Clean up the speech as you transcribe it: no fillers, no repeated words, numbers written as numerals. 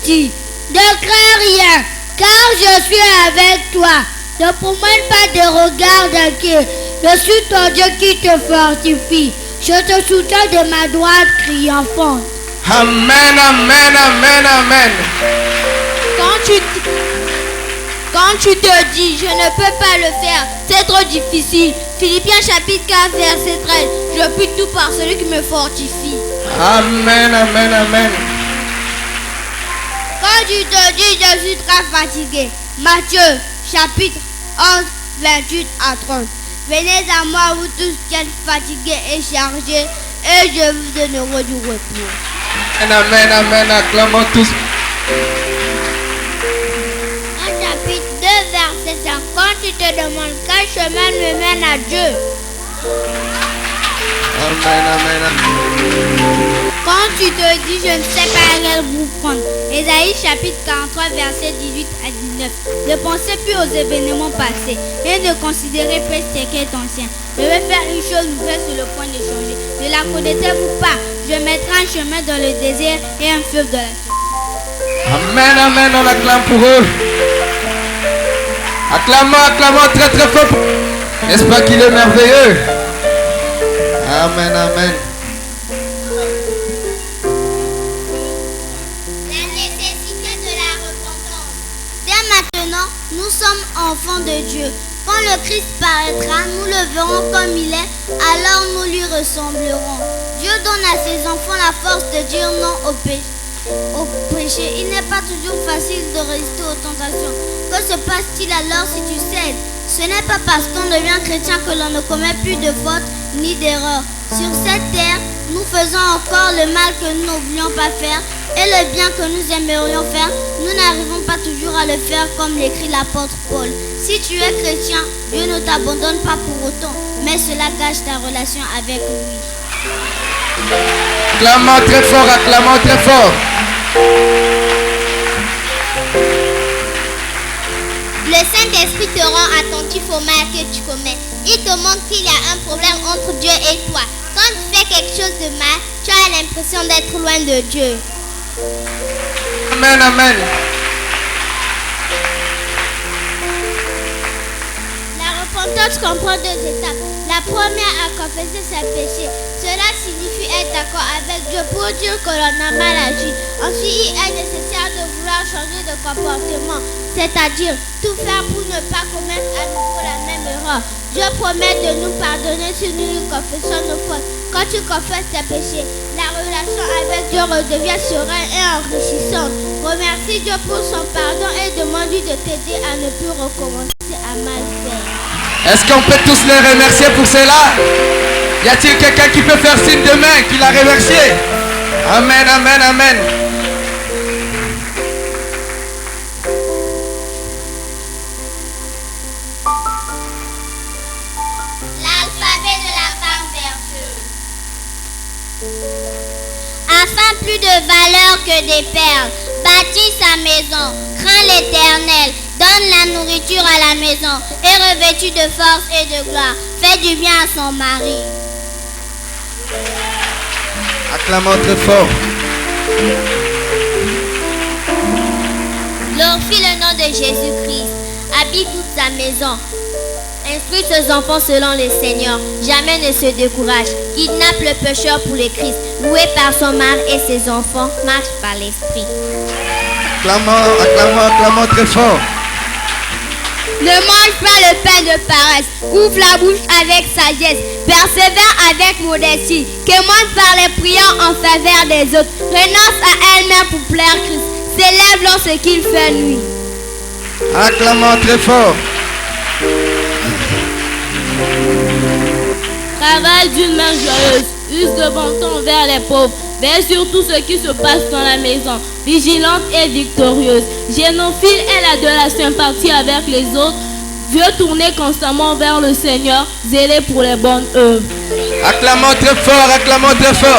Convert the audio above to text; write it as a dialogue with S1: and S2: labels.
S1: dit, ne crains rien, car je suis avec toi. Ne promène pas de regard d'inquiet. Je suis ton Dieu qui te fortifie. Je te soutiens de ma droite triomphante.
S2: Amen, amen, amen, amen.
S3: Quand tu te dis, je ne peux pas le faire, c'est trop difficile. Philippiens chapitre 4, verset 13. Je puis tout par celui qui me fortifie.
S2: Amen, amen, amen.
S1: Quand tu te dis, je suis très fatigué. Matthieu chapitre 11, 28 à 30. Venez à moi, vous tous qui êtes fatigués et chargés, et je vous donnerai du repos.
S2: Amen, amen, acclamons tous.
S1: En chapitre 2, verset 5, quand tu te demandes quel chemin me mène à Dieu.
S2: Amen, amen, amen.
S1: Quand tu te dis, je ne sais pas quel bout prendre. Ésaïe chapitre 43, verset 18 à 19. Ne pensez plus aux événements passés et ne considérez plus ce qui est ancien. Je vais faire une chose nouvelle sur le point de changer. Ne la connaissez-vous pas? Je mettrai un chemin dans le désert et un fleuve dans la terre.
S2: Amen, amen, on acclame pour eux. Acclamons, acclamons très très fort. N'est-ce pas qu'il est merveilleux? Amen, amen.
S1: Maintenant, nous sommes enfants de Dieu. Quand le Christ paraîtra, nous le verrons comme il est, alors nous lui ressemblerons. Dieu donne à ses enfants la force de dire non au péché. Il n'est pas toujours facile de résister aux tentations. Que se passe-t-il alors si tu cèdes? Ce n'est pas parce qu'on devient chrétien que l'on ne commet plus de fautes ni d'erreurs. Sur cette terre, nous faisons encore le mal que nous ne voulions pas faire et le bien que nous aimerions faire. Nous n'arrivons pas toujours à le faire comme l'écrit l'apôtre Paul. Si tu es chrétien, Dieu ne t'abandonne pas pour autant, mais cela gâche ta relation avec lui.
S2: Acclamons très fort, acclamons très fort.
S1: Le Saint-Esprit te rend attentif au mal que tu commets. Il te montre qu'il y a un problème entre Dieu et toi. Quand tu fais quelque chose de mal, tu as l'impression d'être loin de Dieu.
S2: Amen, amen.
S1: La repentance comprend deux étapes. La première, à confesser ses péchés. Cela signifie être d'accord avec Dieu pour dire que l'on a mal agi. Ensuite, il est nécessaire de vouloir changer de comportement, c'est-à-dire tout faire pour ne pas commettre à nouveau la même erreur. Dieu promet de nous pardonner si nous lui confessons nos fautes. Quand tu confesses tes péchés, la relation avec Dieu redevient sereine et enrichissante. Remercie Dieu pour son pardon et demande-lui de t'aider à ne plus recommencer à mal faire.
S2: Est-ce qu'on peut tous les remercier pour cela? Y a-t-il quelqu'un qui peut faire signe de main qu'il a remercié? Amen, amen, amen.
S1: L'alphabet de la femme vertueuse. Afin plus de valeur que des perles, bâtis sa maison, crains l'Éternel, donne la nourriture à la maison et revêtu de force et de gloire, fait du bien à son mari.
S2: Acclamons très fort.
S3: Glorifie le nom de Jésus-Christ. Habite toute sa maison. Instruis ses enfants selon le Seigneur. Jamais ne se décourage. Kidnappe le pécheur pour le Christ. Loué par son mari et ses enfants. Marche par l'Esprit.
S2: Acclamons, acclamons, acclamons très fort.
S3: Ne mange pas le pain de paresse. Ouvre la bouche avec sagesse. Persévère avec modestie. Témoigne par les prières en faveur des autres. Renonce à elle-même pour plaire Christ. S'élève lorsqu'il fait nuit.
S2: Acclamons très fort.
S4: Travaille d'une main joyeuse. Use de bon temps envers les pauvres. Veille sur tout ce qui se passe dans la maison. Vigilante et victorieuse. Génophile est la de la sympathie avec les autres. Veut tourner constamment vers le Seigneur. Zélé pour les bonnes œuvres.
S2: Acclamons très fort, acclamons très fort.